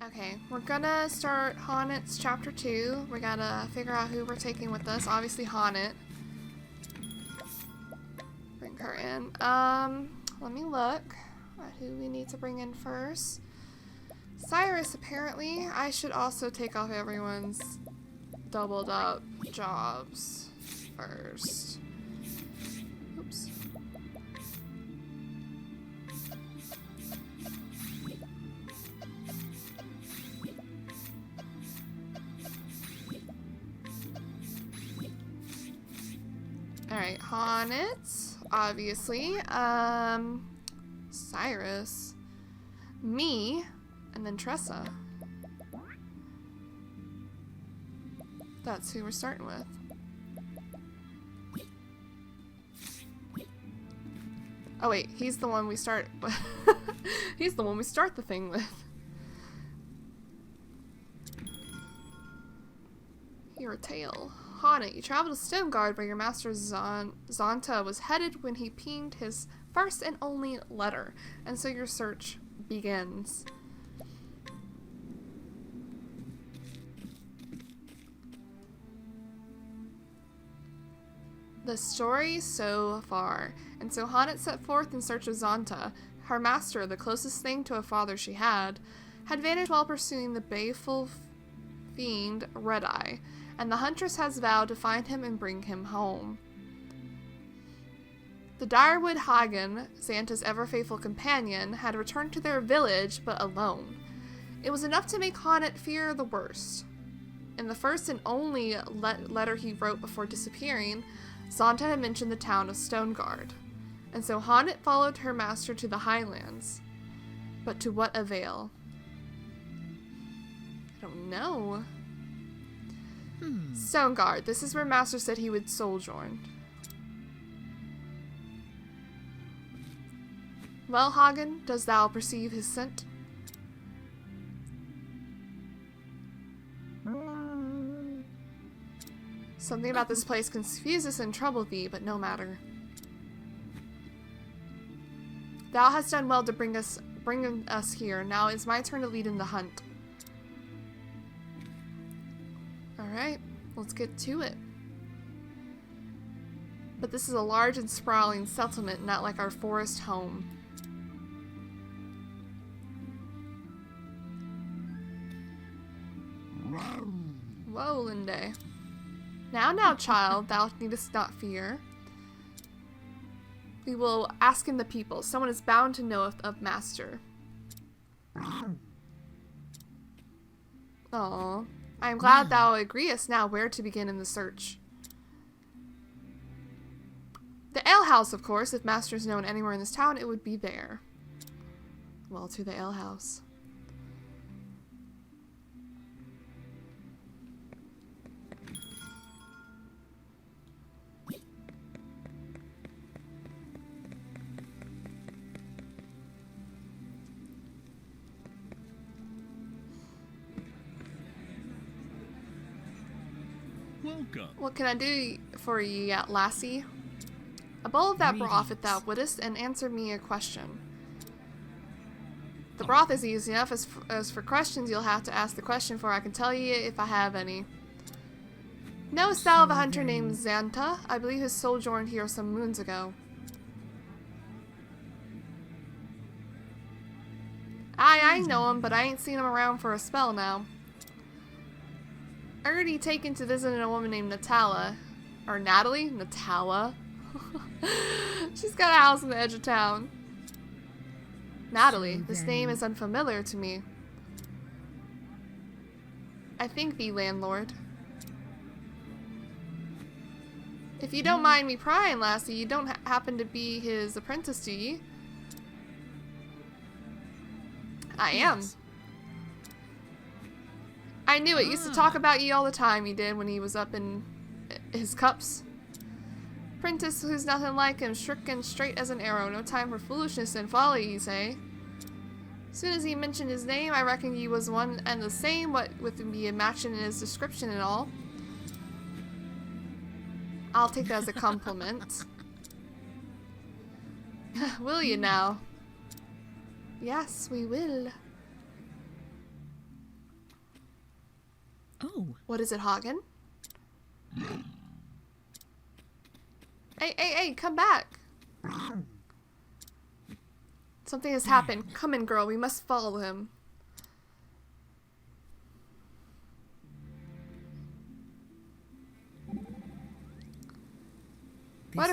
Okay, we're gonna start Honnet's chapter 2. We gotta figure out who we're taking with us. Obviously Honnet. Bring her in. Let me look at who we need to bring in first. Cyrus, apparently. I should also take off everyone's doubled up jobs first. Oops. Alright, Honnet, obviously. Cyrus. Me, and then Tressa. That's who we're starting with. Oh wait, he's the one we start with. He's the one we start the thing with. Your tale. Honnet, you traveled to Stonegard where your master Zonta was headed when he pinged his first and only letter, and so your search begins. The story so far. And so Honnet set forth in search of Zonta. Her master, the closest thing to a father she had vanished while pursuing the baleful fiend Red-Eye, and the huntress has vowed to find him and bring him home. The Direwood Hagen, Xanta's ever-faithful companion, had returned to their village, but alone. It was enough to make Honnet fear the worst. In the first and only letter he wrote before disappearing, Zonta had mentioned the town of Stonegard, and so Honnet followed her master to the highlands. But to what avail? I don't know. Stonegard, this is where master said he would sojourn. Well, Hagen, dost thou perceive his scent? Something about this place confuses and troubles thee, but no matter. Thou hast done well to bring us here. Now it's my turn to lead in the hunt. Alright, let's get to it. But this is a large and sprawling settlement, not like our forest home. Whoa, Linde. Now, child, thou needest not fear. We will ask in the people. Someone is bound to know of master. Aww. I am glad thou agreest now where to begin in the search. The alehouse, of course. If master is known anywhere in this town, it would be there. Well, to the alehouse. Welcome. What can I do for you, lassie? A bowl of that broth, if thou wouldest, and answer me a question. The broth is easy enough. As for questions, you'll have to ask the question, for I can tell you if I have any. Knowest thou of a hunter named Xanta? I believe he sojourned here some moons ago. I know him, but I ain't seen him around for a spell now. I heard he taken to visit a woman named Natala. Or Natalie? Natala. She's got a house on the edge of town. Natalie. This name is unfamiliar to me. I think the landlord. If you don't mind me prying, lassie, you don't happen to be his apprentice, do ye? I am. I knew it. Used to talk about ye all the time, he did, when he was up in his cups. Apprentice who's nothing like him, stricken straight as an arrow. No time for foolishness and folly, ye say. Soon as he mentioned his name, I reckoned ye was one and the same, what with me matching in his description and all. I'll take that as a compliment. Will you now? Yes, we will. What is it, Hagen? Hey, come back. Something has happened. Come in, girl. We must follow him. Why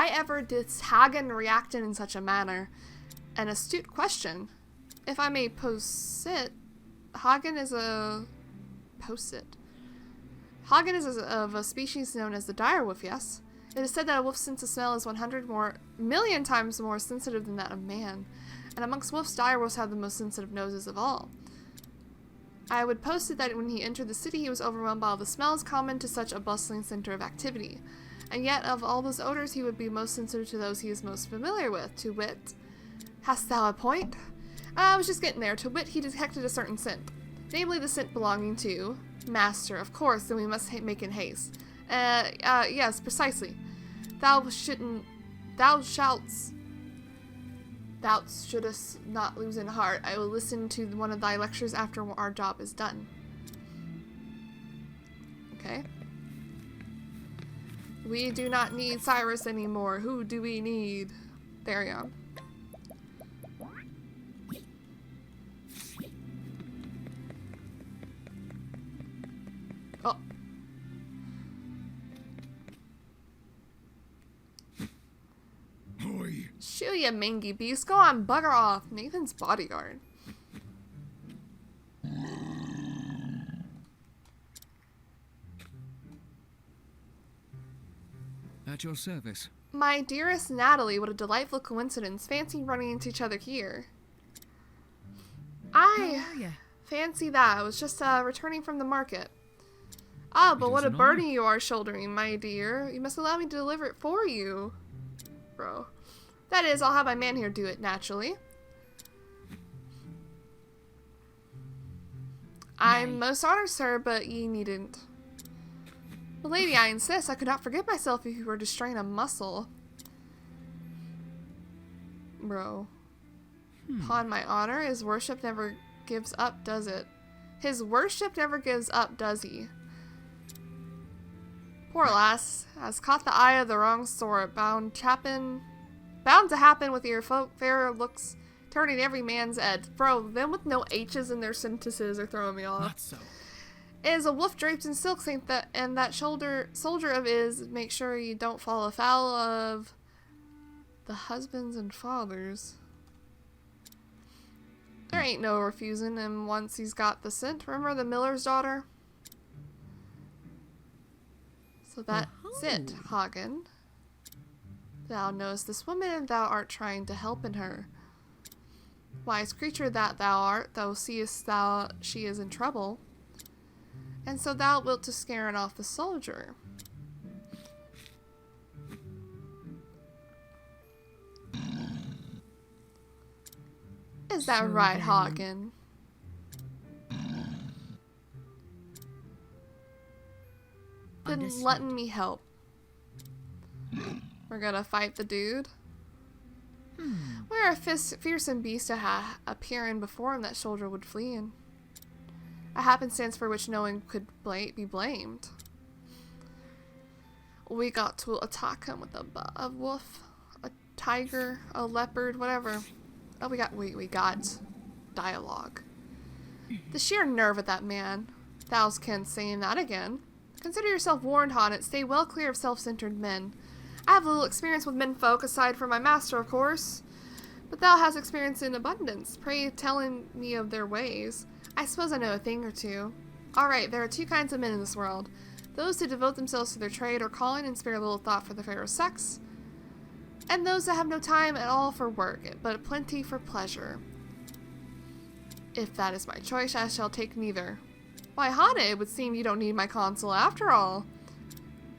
ever did Hagen react in such a manner? An astute question. If I may posit, Hagen is of a species known as the direwolf, yes? It is said that a wolf's sense of smell is 100 million times more sensitive than that of man. And amongst wolves, direwolves have the most sensitive noses of all. I would posit that when he entered the city, he was overwhelmed by all the smells common to such a bustling center of activity. And yet, of all those odors, he would be most sensitive to those he is most familiar with, to wit. Hast thou a point? I was just getting there. To wit, he detected a certain scent. Namely, the scent belonging to... Master, of course, then we must make in haste. Yes, precisely. Thou shouldst not lose in heart. I will listen to one of thy lectures after our job is done. Okay. We do not need Cyrus anymore. Who do we need? Therion. Oh. Shoo, you mangy beast. Go on, bugger off. Nathan's bodyguard. At your service. My dearest Natalie, what a delightful coincidence. Fancy running into each other here. How are you? Fancy that. I was just returning from the market. Ah, but what a burden you are shouldering, my dear. You must allow me to deliver it for you. Bro. That is, I'll have my man here do it, naturally. I'm most honored, sir, but ye needn't. Milady, I insist. I could not forget myself if you were to strain a muscle. Bro. Upon my honor, his worship never gives up, does it? His worship never gives up, does he? Poor lass has caught the eye of the wrong sort. Bound to happen with your fair looks turning every man's head. Bro, them with no H's in their sentences are throwing me off. Not so. Is a wolf draped in silks, ain't that? And that soldier of his, make sure you don't fall afoul of the husbands and fathers. There ain't no refusing him once he's got the scent. Remember the miller's daughter? So that's it, Hagen. Thou knowest this woman, and thou art trying to help in her. Wise creature that thou art, thou seest she is in trouble. And so thou wilt to scaring off the soldier. Is that right, Hagen? Then letting me help. We're gonna fight the dude. Where a fearsome beast appearing before him, that soldier would flee in. A happenstance for which no one could be blamed. We got to attack him with a wolf, a tiger, a leopard, whatever. Oh, we got dialogue. The sheer nerve of that man. Thou canst say that again. Consider yourself warned, Honnet. Stay well clear of self-centered men. I have little experience with menfolk, aside from my master, of course. But thou hast experience in abundance. Pray telling me of their ways. I suppose I know a thing or two. Alright, there are two kinds of men in this world. Those who devote themselves to their trade or calling and spare little thought for the fairer sex. And those that have no time at all for work, but plenty for pleasure. If that is my choice, I shall take neither. Why, Hana, it would seem you don't need my counsel after all.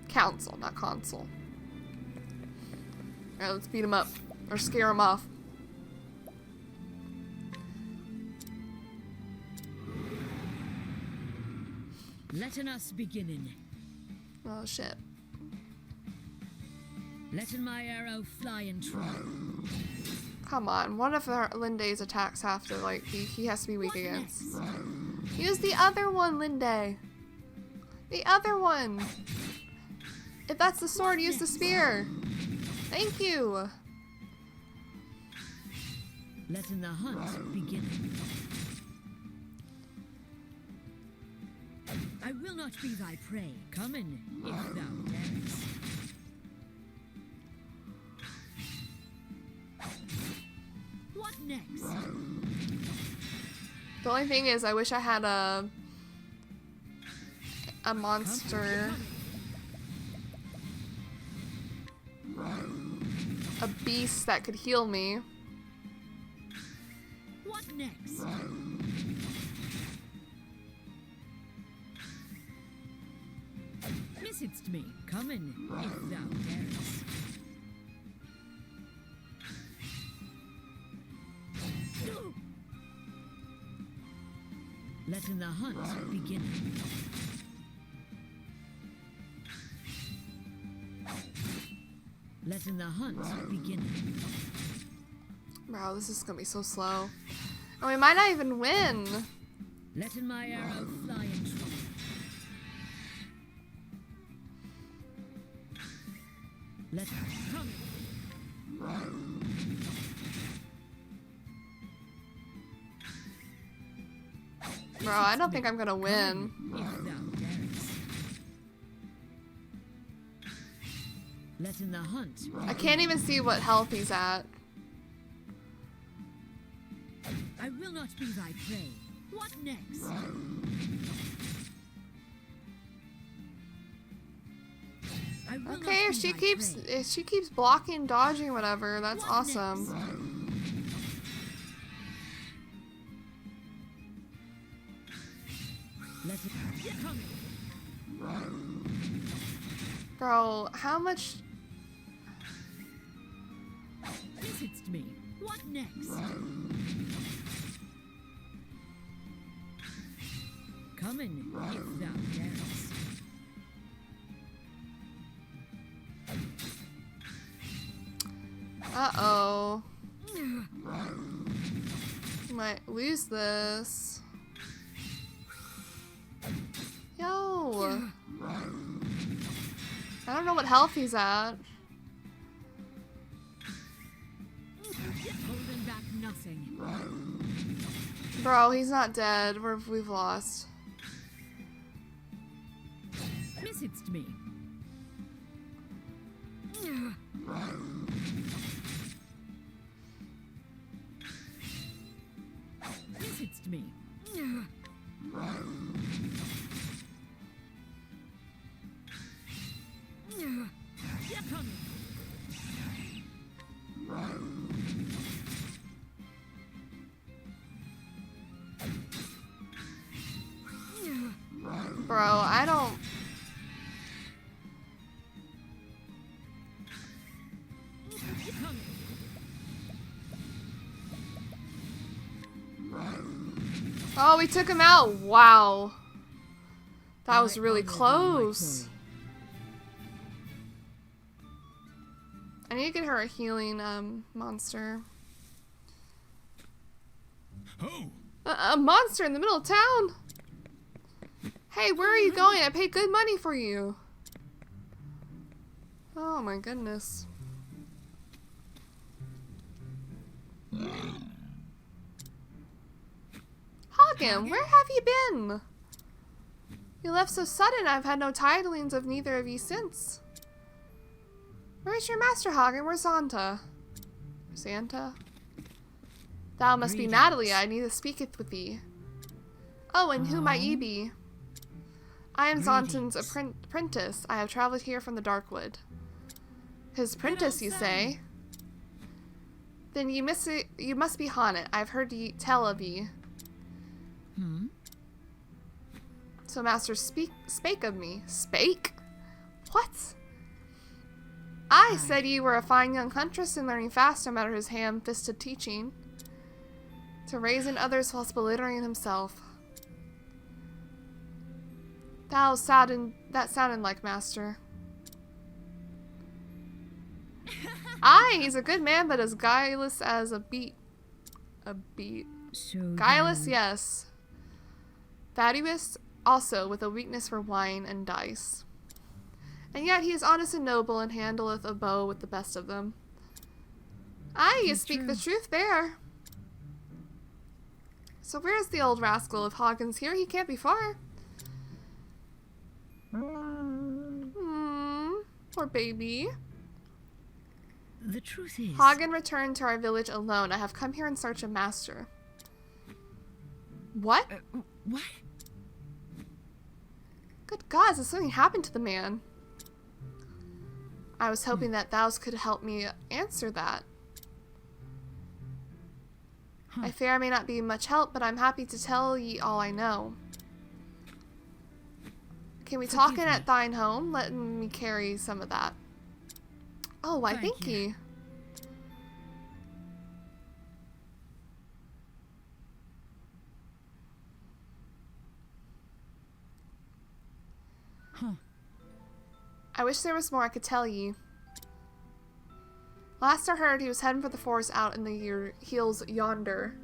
Counsel, not console. Alright, let's beat him up. Or scare him off. Letting us beginning. Oh, shit. Letting my arrow fly and true. Come on, one of Linde's attacks have to, like, he has to be weak against. Use the other one, Linde. The other one. If that's the sword, use the spear. Thank you. Letting the hunt begin. I will not be thy prey. Come in, if thou darest. What next? The only thing is, I wish I had a monster, a beast that could heal me. What next? Missest me. Come in, if thou darest. Letting the hunt begin. Letting the hunt begin. Bro, this is gonna be so slow. And we might not even win. Letting my arrow fly and true. Let come. Bro, I don't think I'm gonna win. If thou darest. Letting the hunt. I can't even see what health he's at. I will not be thy prey. What next? I will not Okay, be thy prey. if she keeps blocking, dodging, whatever, that's What awesome. Let it come. Bro, how much? Visits me. What next? Come in, if thou darest. Uh-oh. You might lose this. Yo. I don't know what health he's at. Holding back nothing. Bro, he's not dead. We've lost. Visits me. Visits me. You're coming. Bro, I don't... You're coming. Oh, we took him out. Wow. That was I really honor thee, my close. quarry. I need to get her a healing monster. Oh, A monster in the middle of town? Hey, where are you going? I paid good money for you. Oh my goodness. Hagen, where have you been? You left so sudden, I've had no tidings of neither of you since. Where's your master, Hagen? Where's Santa? Santa? Thou must be Greetings. Natalie, I need to speaketh with thee. Oh, and who might ye be? I am Zontan's apprentice. I have traveled here from the Darkwood. His apprentice, you say? Then you must be Haunted. I've heard ye tell of ye. So master spake of me. Spake? What? I said you were a fine young huntress and learning fast no matter his ham-fisted teaching. To raise in others whilst belittling himself. That sounded like master. Aye, he's a good man, but as guileless as a beet. A beet. So Guileless, then- yes. Fatuous, also, with a weakness for wine and dice. And yet he is honest and noble, and handleth a bow with the best of them. Aye, you Tis speak the true. truth there. So where's the old rascal? If Hagen's here, he can't be far. Poor baby. The truth is, Hagen returned to our village alone. I have come here in search of master. What? what? Good gods, has something happened to the man? I was hoping that thou could help me answer that. Huh. I fear I may not be much help, but I'm happy to tell ye all I know. Can we talk in Forgive at me. thine home? Let me carry some of that. Oh, why Thank thank you. ye. Huh. I wish there was more I could tell ye. Last I heard, he was heading for the forest out in the hills yonder.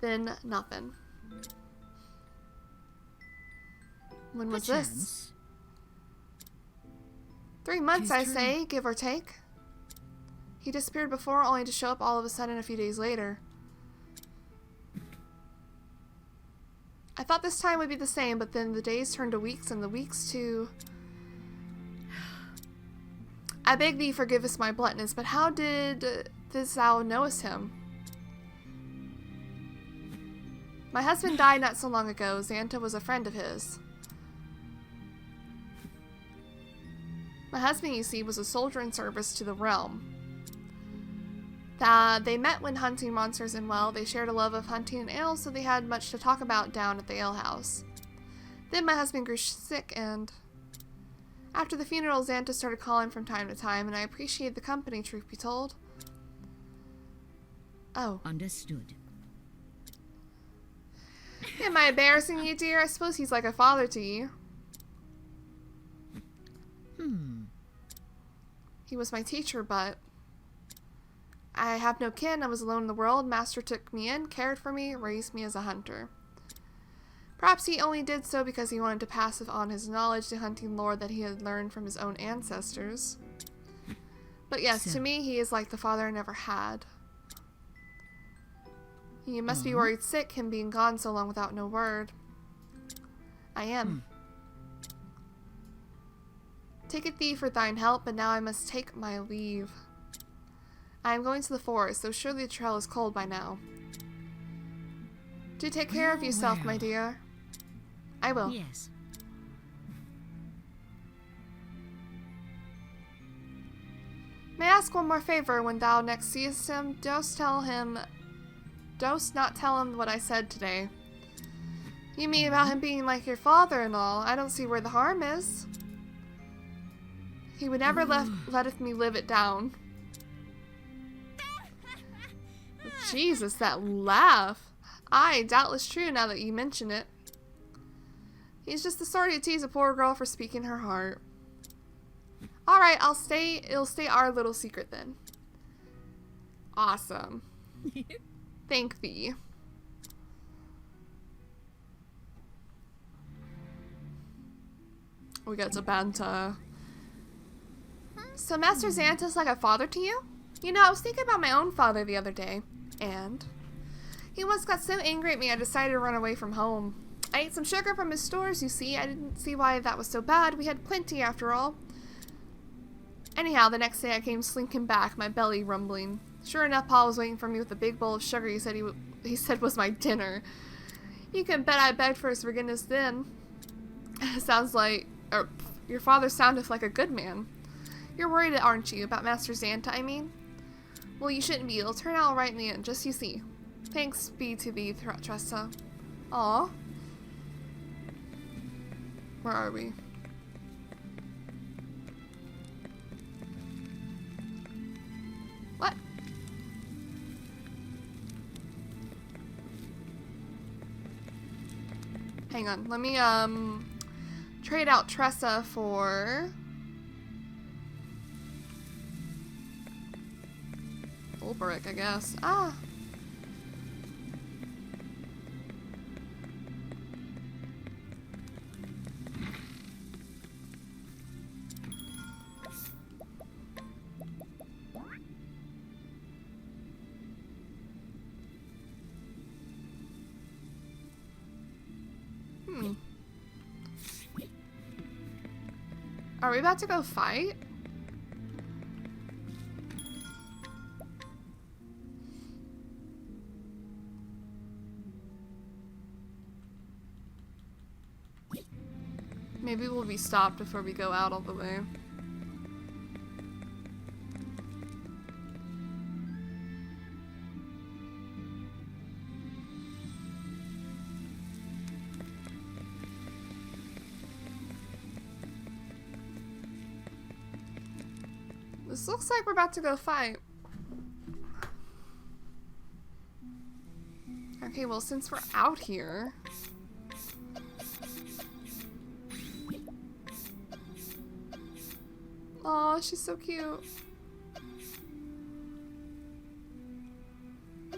Then nothing. When was this? Perchance, 3 months, Tis I true. say, give or take. He disappeared before, only to show up all of a sudden a few days later. I thought this time would be the same, but then the days turned to weeks, and the weeks to... I beg thee forgive us my bluntness, but how did this thou knowest him? My husband died not so long ago. Xanta was a friend of his. My husband, you see, was a soldier in service to the realm. They met when hunting monsters, and well, they shared a love of hunting and ale, so they had much to talk about down at the alehouse. Then my husband grew sick, and after the funeral, Xanta started calling from time to time, and I appreciated the company, truth be told. Oh. understood. Am I embarrassing you, dear? I suppose he's like a father to you. He was my teacher, but I have no kin. I was alone in the world. Master took me in, cared for me, raised me as a hunter. Perhaps he only did so because he wanted to pass on his knowledge to hunting lore that he had learned from his own ancestors. But yes, So- to me, he is like the father I never had. You must be Aw. worried sick, him being gone so long without no word. I am. Taketh thee for thine help, but now I must take my leave. I am going to the forest, though surely the trail is cold by now. Do take care of Well, yourself, my well. dear. I will. Yes. May I ask one more favor? When thou next seest him, dost not tell him what I said today. You mean about him being like your father and all? I don't see where the harm is. He would never letteth me live it down. Jesus, that laugh. Aye, doubtless true now that you mention it. He's just the sort to tease a poor girl for speaking her heart. Alright, it'll stay our little secret then. Awesome. Thank thee. We got to Banta. So Master Xanta's like a father to you? You know, I was thinking about my own father the other day, and he once got so angry at me I decided to run away from home. I ate some sugar from his stores, you see. I didn't see why that was so bad. We had plenty after all. Anyhow, the next day I came slinking back, my belly rumbling. Sure enough, Paul was waiting for me with a big bowl of sugar he said was my dinner. You can bet I begged for his forgiveness then. Sounds like... your father soundeth like a good man. You're worried, aren't you, about Master Xanta, I mean? Well, you shouldn't be. It'll turn out all right in the end, just you see. Thanks be to thee, Tressa. Aw. Where are we? What? Hang on, let me, trade out Tressa for... soul brick, I guess. Ah! Are we about to go fight? Maybe we'll be stopped before we go out all the way. This looks like we're about to go fight. Okay, well, since we're out here... Aw, she's so cute.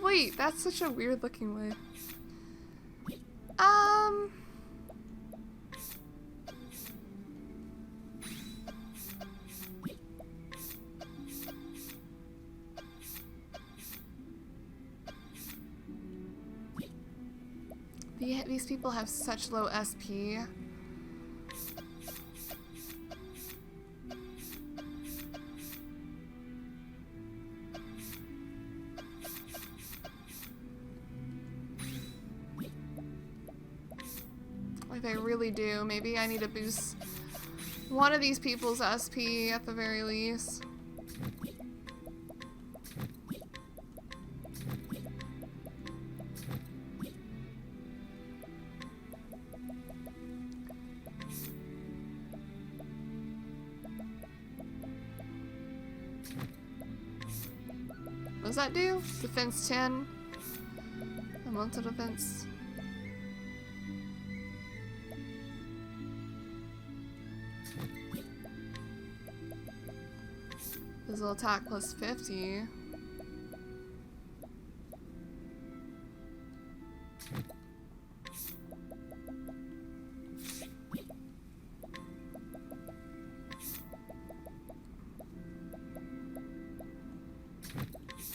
Wait, that's such a weird looking way. These people have such low SP. Like, I really do. Maybe I need to boost one of these people's SP at the very least. What does that do? Defense 10. Elemental defense. Physical attack plus 50.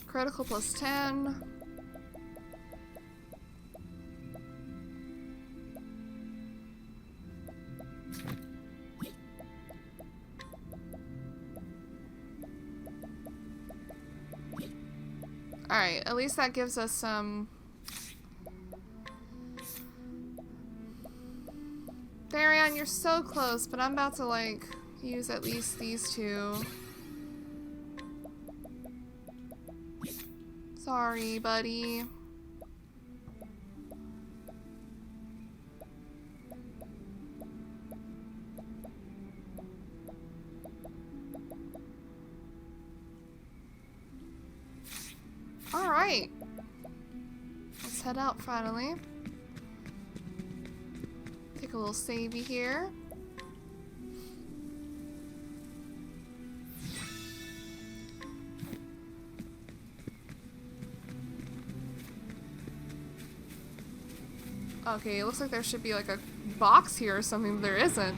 Critical plus 10. Alright, at least that gives us some... Varian, you're so close, but I'm about to, like, use at least these two. Sorry, buddy. Alright. Let's head out finally. Take a little savey here. Okay, it looks like there should be like a box here or something, but there isn't.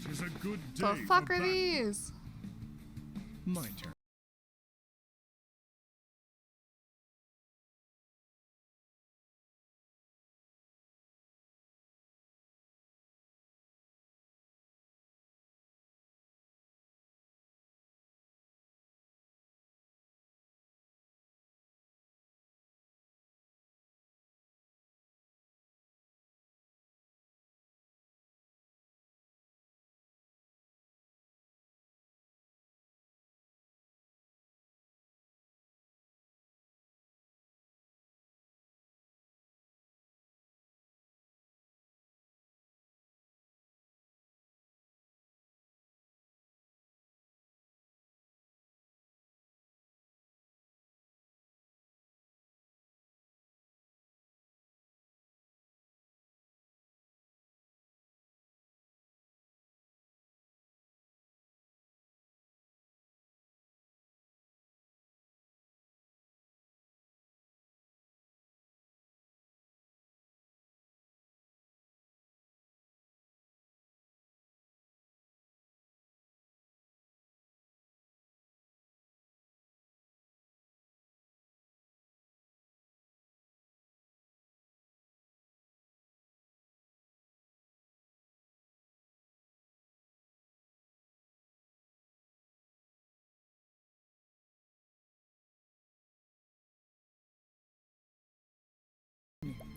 Tis a good day The fuck for are battle. these? My turn.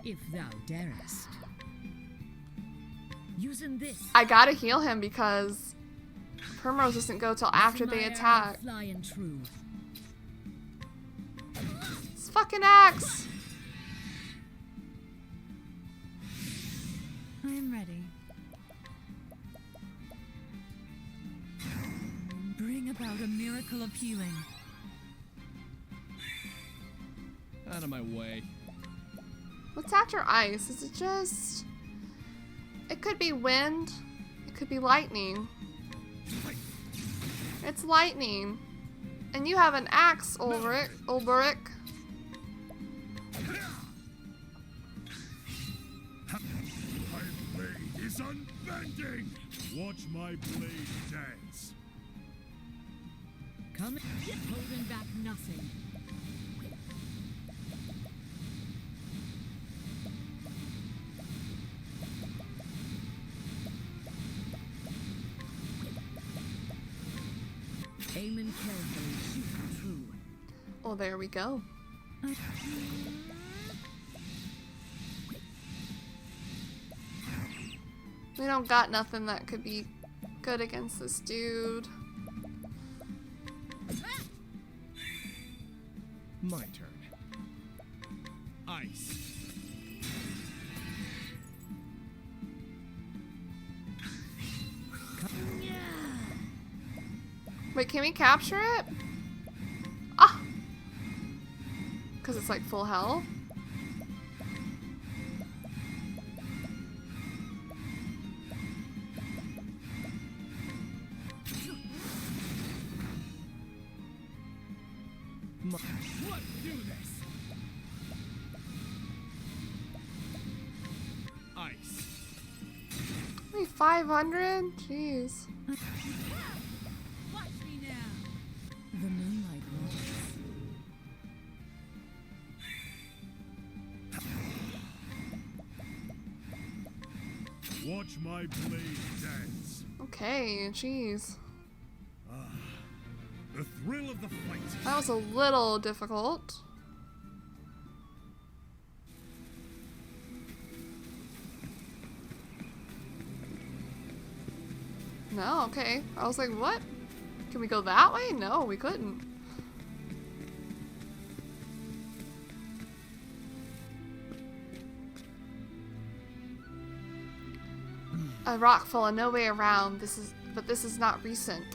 if thou darest. Using this. I gotta heal him because Primrose doesn't go till after they attack. Flying true. It's fucking axe. I am ready. Bring about a miracle of healing. Out of my way. What's after ice? Is it just... It could be wind. It could be lightning. It's lightning. And you have an axe, Ulrich. My blade is unbending! Watch my blade dance. Come, holding back nothing. Aiming carefully, shoot true. Oh, there we go. We don't got nothing that could be good against this dude. My turn. Ice. Wait, can we capture it? Ah! Because it's like full health. Let's do this. Ice. Wait, 500? Jeez. Watch me now. The moonlight rolls. Watch my blade dance. Okay, jeez. The thrill of the fight. That was a little difficult. No, okay. I was like, what? Can we go that way? No, we couldn't. A rock full and no way around. But this is not recent.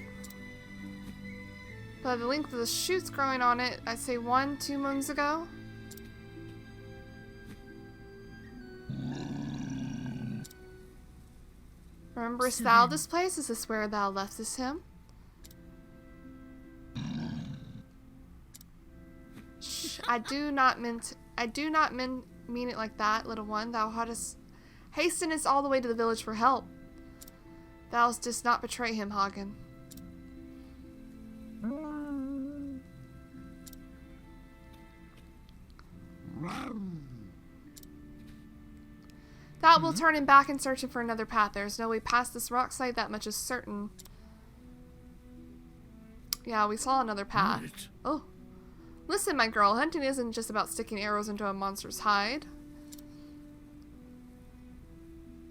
But the length of the shoots growing on it, I'd say 1-2 moons ago. Rememberest thou this place? Is this where thou leftest him? Shh, I do not mean it like that, little one. Thou hadst hastenest all the way to the village for help. Thou didst not betray him, Hagen. Thou will turn him back and search him for another path. There is no way past this rock side, that much is certain. Yeah, we saw another path. Right. Oh. Listen, my girl, hunting isn't just about sticking arrows into a monster's hide.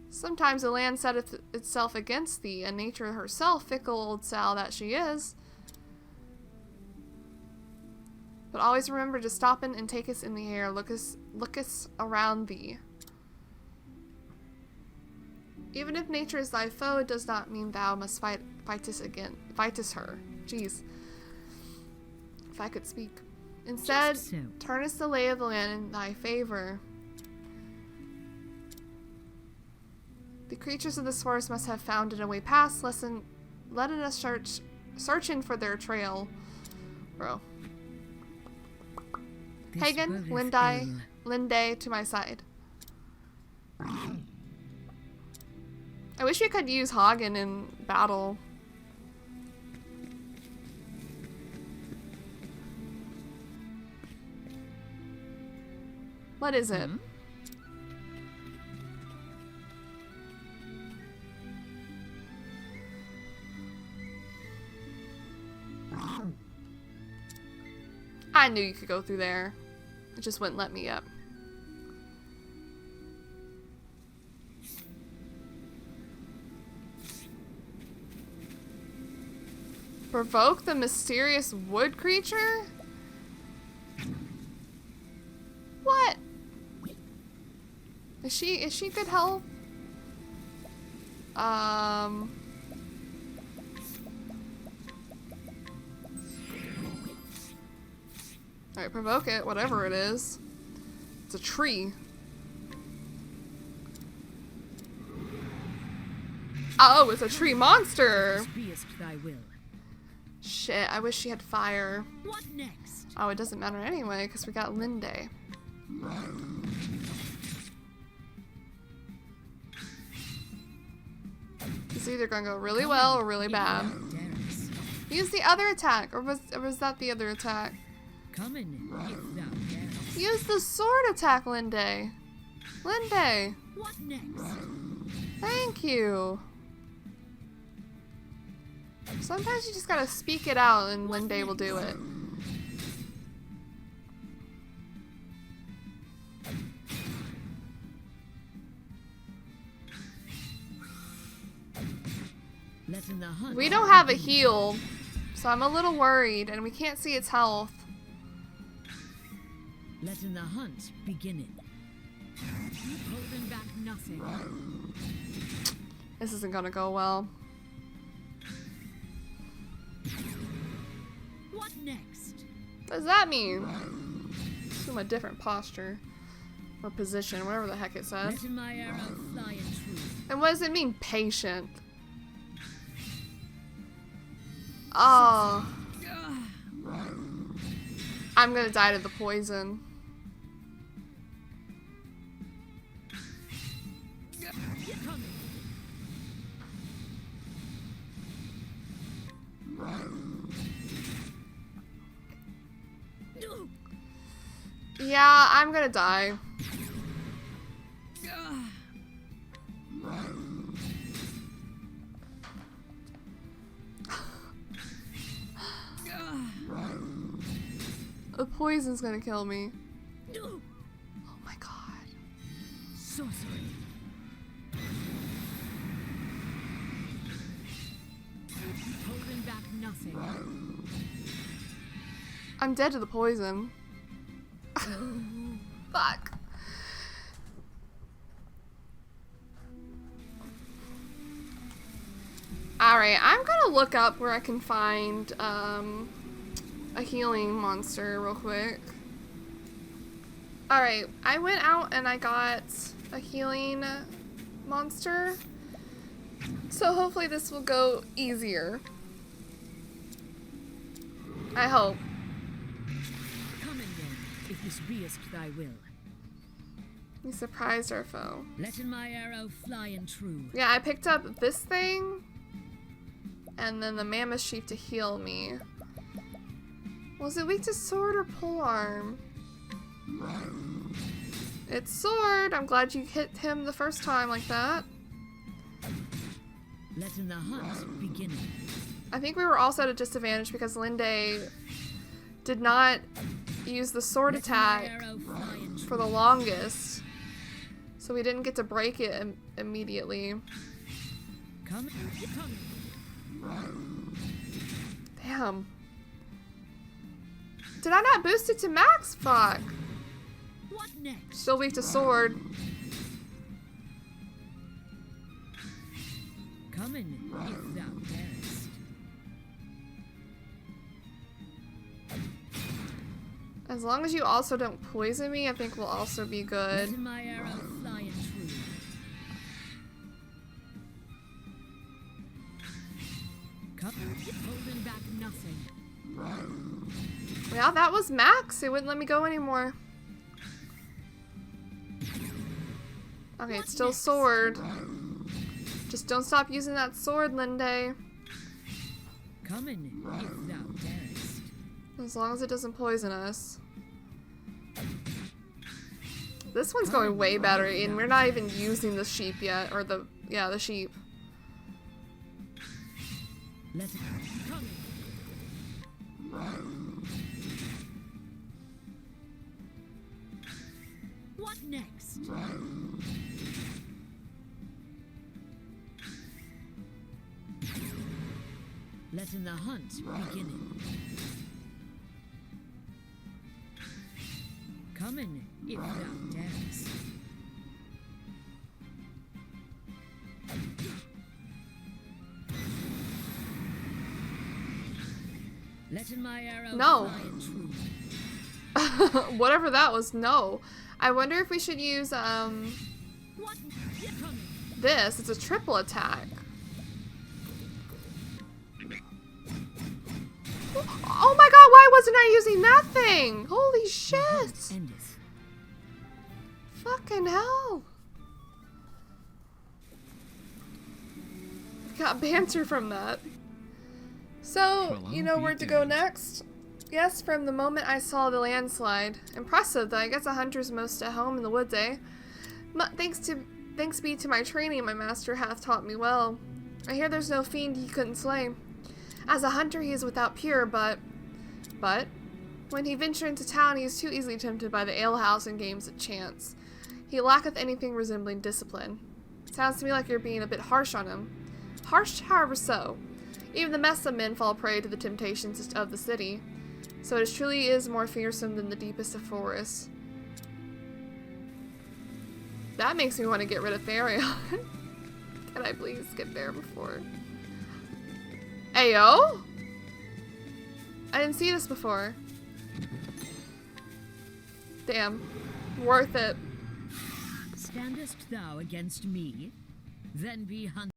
Sometimes the land setteth itself against thee, and nature herself, fickle old sow that she is. But always remember to stop in and take us in the air, look us around thee. Even if nature is thy foe, it does not mean thou must fight us her. Jeez. If I could speak. Instead, Just so. turn us the lay of the land in thy favor. The creatures of this forest must have found a way past, letting us searching for their trail. Bro. This Hagen, bodeth Linde, ill. Linde to my side. I wish we could use Hagen in battle. What is it? I knew you could go through there. It just wouldn't let me up. Provoke the mysterious wood creature? What? Is she good help? Alright, provoke it, whatever it is. It's a tree. Oh, it's a tree monster! Beest thy will. Shit, I wish she had fire. What next? Oh, it doesn't matter anyway, because we got Linde. It's either gonna go really well or really bad. Dares. Use the other attack, or was that the other attack? Come in if thou dares. Use the sword attack, Linde. Linde, What next? thank you. Sometimes you just gotta speak it out and Linde will do it. Let in the hunt. We don't have a heal, so I'm a little worried, and we can't see its health. Let in the hunt beginning. Holding back nothing. This isn't gonna go well. What next? What does that mean? Assume a different posture. Or position, whatever the heck it says. Let in my arrow fly in truth. And what does it mean, patient? Oh. I'm gonna die to the poison. Coming. Yeah, I'm gonna die. The poison's gonna kill me. Oh my god. Sorcery. Holding back nothing. I'm dead to the poison. Fuck. Alright, I'm gonna look up where I can find a healing monster real quick. Alright, I went out and I got a healing monster. So hopefully this will go easier. I hope. Come in then, if this beest thy will. We surprised our foe. Let in my arrow fly in true. Yeah, I picked up this thing. And then the mammoth sheep to heal me. Was it weak to sword or polearm? It's sword. I'm glad you hit him the first time like that. Let in the hunt beginning. I think we were also at a disadvantage because Linde did not use the sword Let in my attack arrow fly in for true. the longest. So we didn't get to break it immediately. Come in. Damn. Did I not boost it to max? Fuck. What next? Still weak to sword. Come in if thou darest. As long as you also don't poison me, I think we'll also be Let good. in my arrow fly in true. Come holding back nothing. Yeah, that was max. It wouldn't let me go anymore. Okay, it's still sword. Just don't stop using that sword, Linde. Come in if thou darest. As long as it doesn't poison us. This one's going way better, and we're not even using the sheep yet. Or the sheep. Let it come in. What next? letting the hunt begin. Come in if thou dares. Letting my arrow No. fly true. Whatever that was, no. I wonder if we should use, What? Coming. this. It's a triple attack. Oh my god, why wasn't I using that thing? Holy shit. Endeth. Fucking hell. Got banter from that. So, Well, you I'll know be where to go damned. next? Yes, from the moment I saw the landslide. Impressive, though. I guess a hunter's most at home in the woods, eh? Thanks be to my training, my master hath taught me well. I hear there's no fiend he couldn't slay. As a hunter, he is without peer, but when he ventured into town, he is too easily tempted by the alehouse and games of chance. He lacketh anything resembling discipline. Sounds to me like you're being a bit harsh on him. Harsh, however, so. Even the best of men fall prey to the temptations of the city. So it truly is more fearsome than the deepest of forests. That makes me want to get rid of Therion. Can I please get there before? Ayo? I didn't see this before. Damn. Worth it. Standest thou against me? Then be hunted.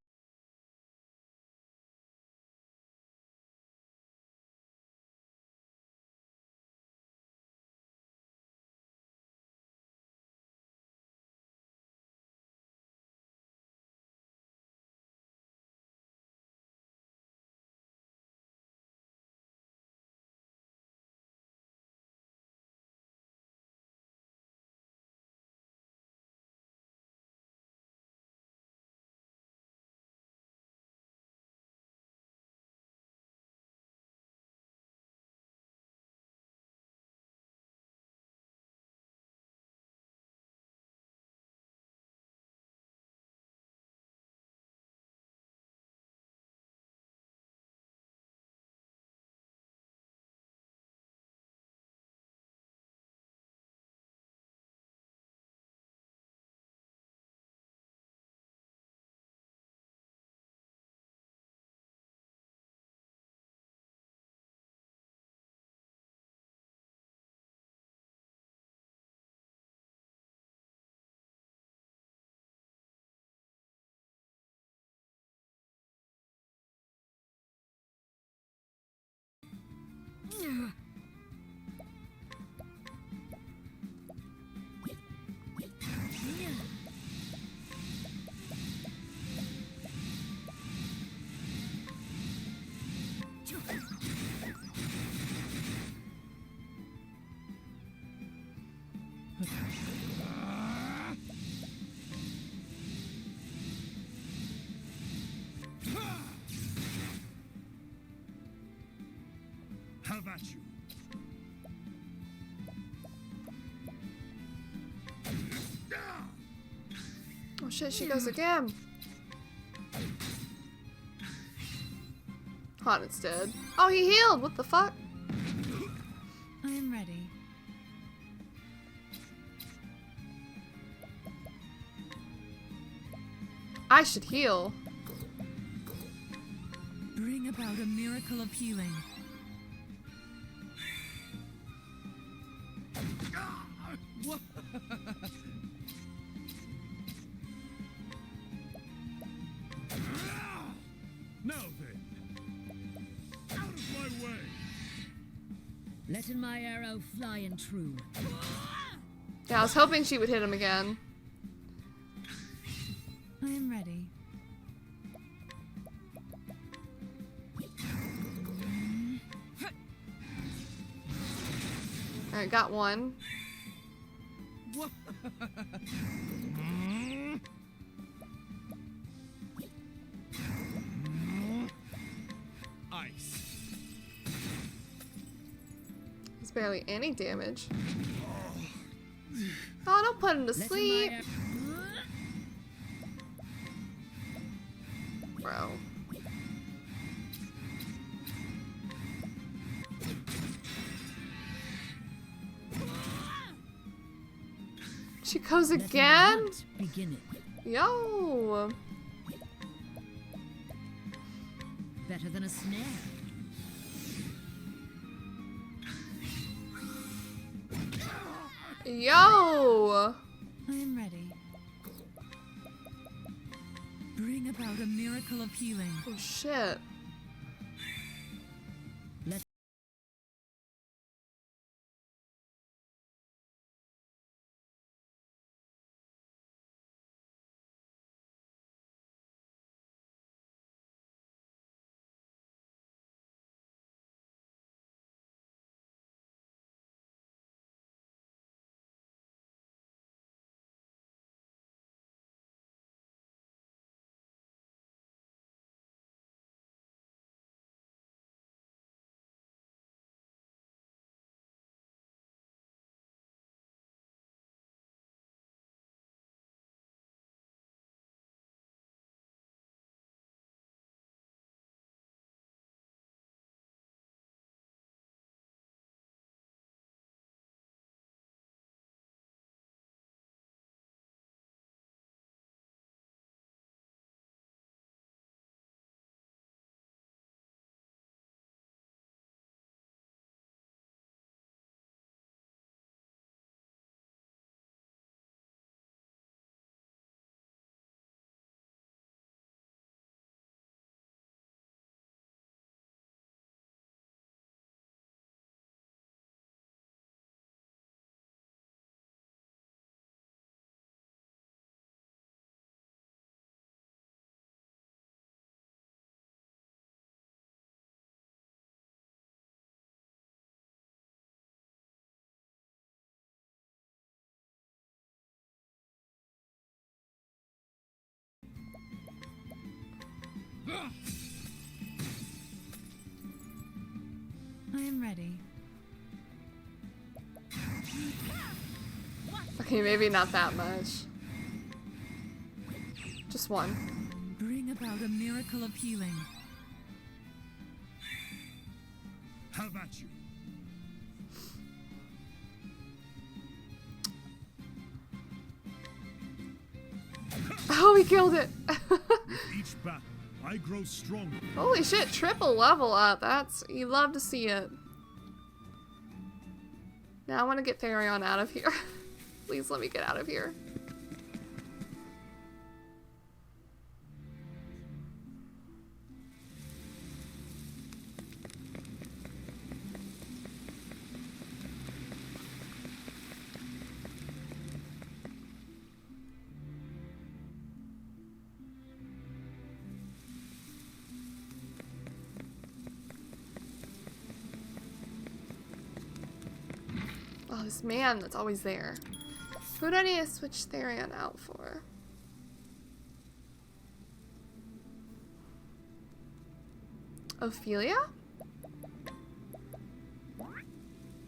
Have at you. Oh shit, she goes again. Haunted's dead. Oh, he healed! What the fuck? I am ready. I should heal. Bring about a miracle of healing. What? Now then, out of my way. Letting my arrow fly and true. Yeah, I was hoping she would hit him again. I am ready. Alright, got one. What? Ice. There's barely any damage. Oh, don't put him to Letting sleep. my Bro. Let my again? hunt begin it. Yo. Better than a snare. Yo. I am ready. Bring about a miracle of healing. Oh shit. I am ready. Okay, maybe not that much. Just one. Bring about a miracle of healing. Have at you. Oh, we killed it. With each battle, I grow stronger. Holy shit, triple level up. You love to see it. Now I want to get Therion out of here. Please let me get out of here. Oh, this man that's always there. Who do I need to switch Therion out for? Ophelia?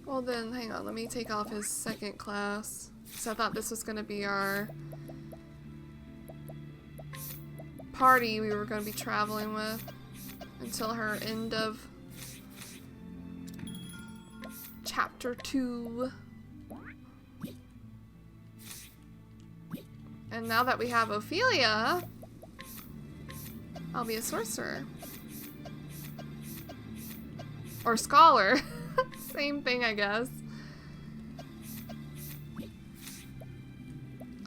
Well then, hang on, let me take off his second class. So I thought this was gonna be our party we were gonna be traveling with until her end of Chapter 2. And now that we have Ophelia, I'll be a sorcerer. Or scholar. Same thing, I guess.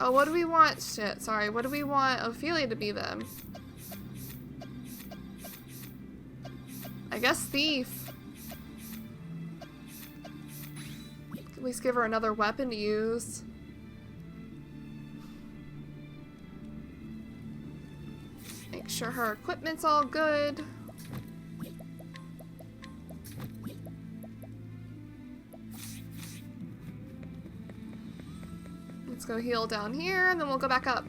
Oh, what do we want? Shit, sorry. What do we want Ophelia to be then? I guess thief. At least give her another weapon to use. Make sure her equipment's all good. Let's go heal down here and then we'll go back up.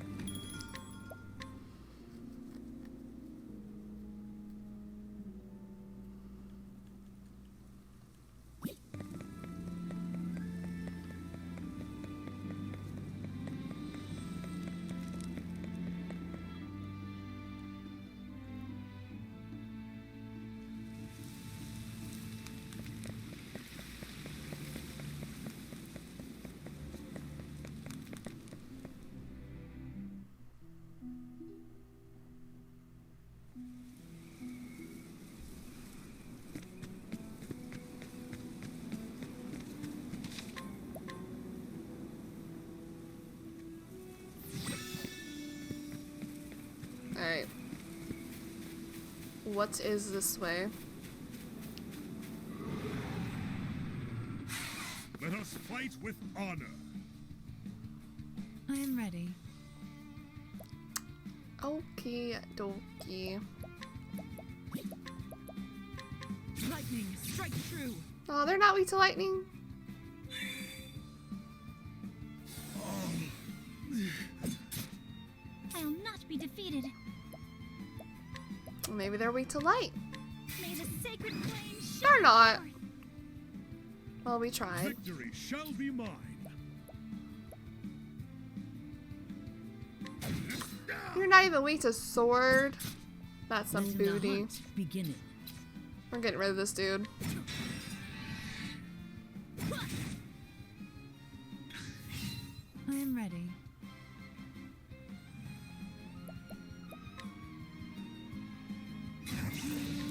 Alright. What is this way? Let us fight with honor. I am ready. Okie dokie. Lightning, strike true. Oh, they're not weak to lightning? I'll not be defeated. Maybe they're weak to light. May the sacred flame They're shine not. forth. Well, we tried. Victory shall be mine. You're not even weak to sword. That's some Let the booty. hunt begin. We're getting rid of this dude. I am ready.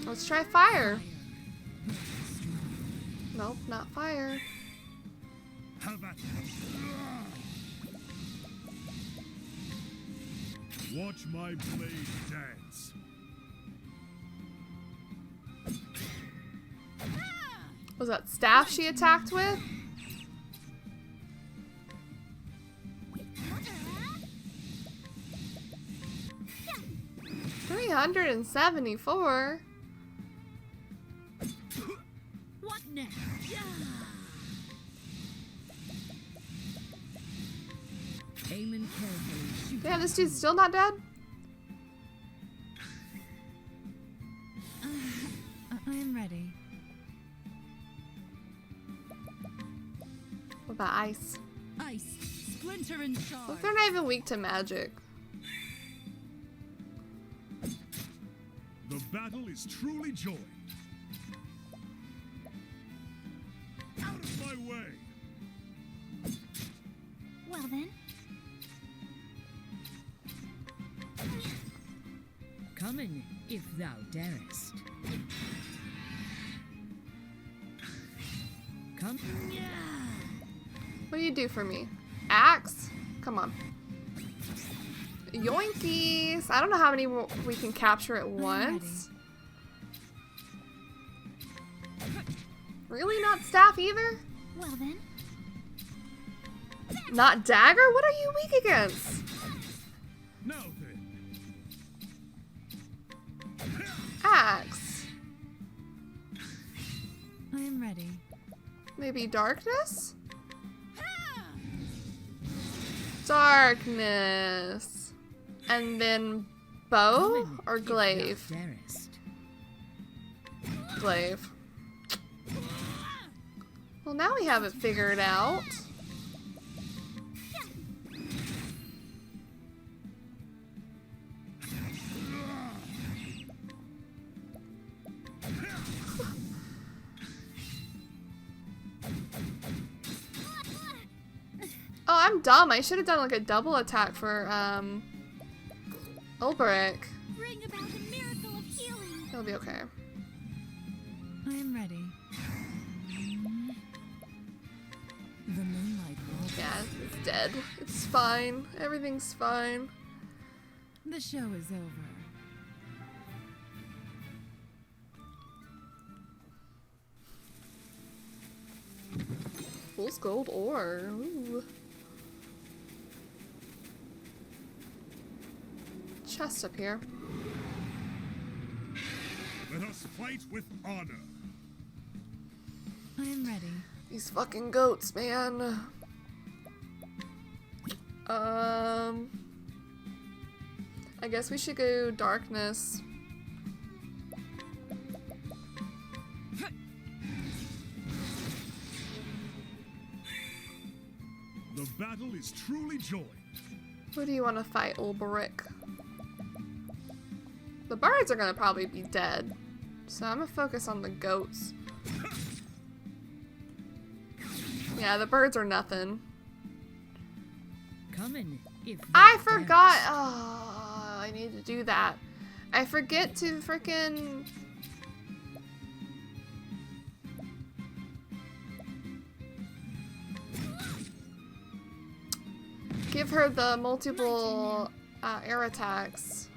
Let's try fire. Nope, not fire. Have at it. Watch my blade dance. Was that staff she attacked with? 374. What next? Aim and carefully shoot. Yeah, this dude's still not dead? I am ready. What about ice? Ice, splinter and shard. Look, they're not even weak to magic. The battle is truly joined. Out of my way. Well then, Come in, if thou darest. Come. What do you do for me? Axe? Come on. Yoinkies! I don't know how many we can capture at once. Really? Not staff either? well then, Not dagger? What are you weak against? Now then. Axe. I am ready. Maybe darkness? Darkness. And then bow Come in, or if thou glaive? darest. Glaive. Well, now we have it figured out. Oh, I'm dumb. I should have done like a double attack for Ulbrich. bring about a miracle of healing. He'll be okay. I am ready. The moonlight will. Yeah, it's dead. It's fine. Everything's fine. The show is over. Fool's gold ore. Ooh. Chest up here. Let us fight with honor. I am ready. These fucking goats, man. I guess we should go darkness. The battle is truly joined. Who do you want to fight, Ulbrich? The birds are gonna probably be dead. So I'm gonna focus on the goats. Yeah, the birds are nothing. Come in, if thou I darest. forgot. Oh, I need to do that. I forget to frickin' give her the multiple air attacks.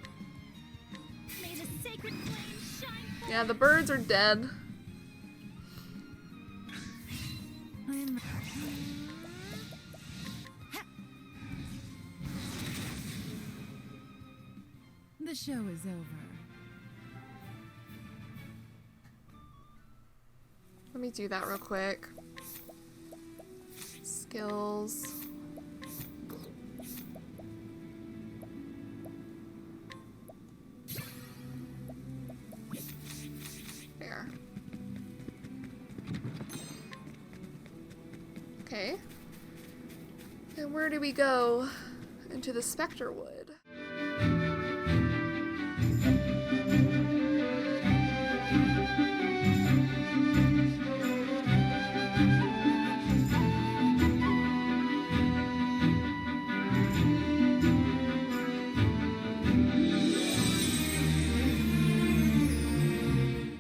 sacred flames shine forth. Yeah, the birds are dead. I am The show is over. Let me do that real quick. Skills. There. Okay. And where do we go? Into the Spectre Wood.